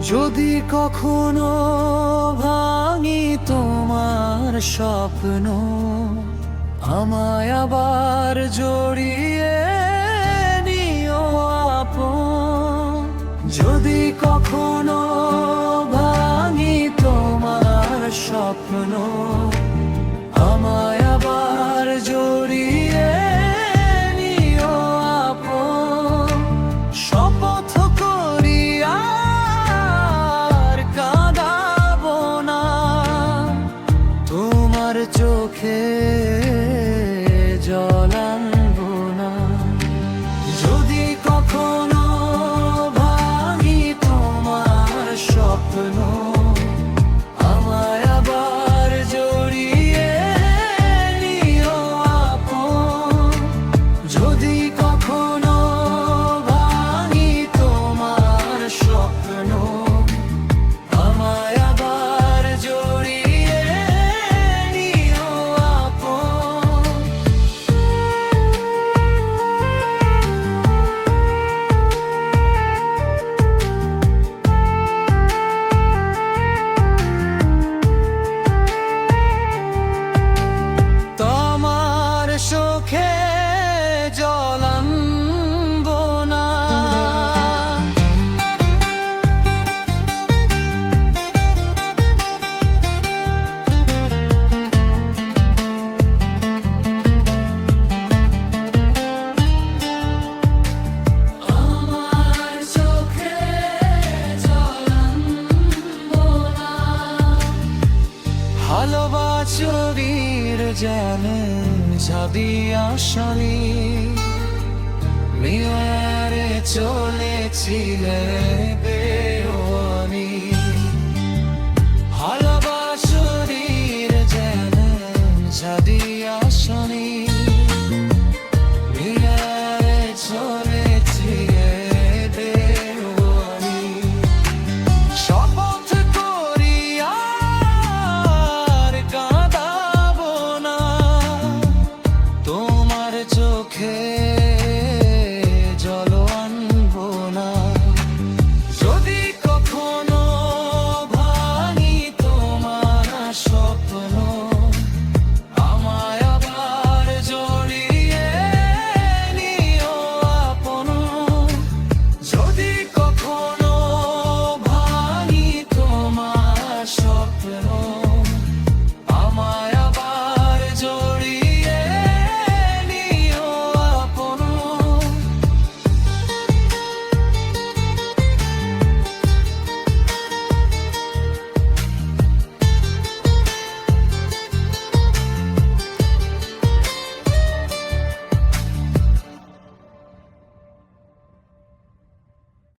যদি কখনো ভাঙি তোমার স্বপ্ন, আমায় আবার জড়িয়ে নিও আপন। যদি কখনো ভাঙি তোমার স্বপ্ন, আমায় আবার জড়িয়ে নিও আপন। শপথ করি আর কাঁদাবো না, তোমার চোখে জল আনবো না। যদি কখনো ভাঙি তোমার স্বপ্ন, আমায় আবার জড়িয়ে নিও আপন। যদি কখনো ভাঙি তোমার স্বপ্ন, আমায় আবার জড়িয়ে নিও আপন। তোমার চোখে জল আনবো না। আমার চোখে জল আনবো না। ভালোবাসির জানে ছাদিয়া শালি, মেয়ারে চলেছিলে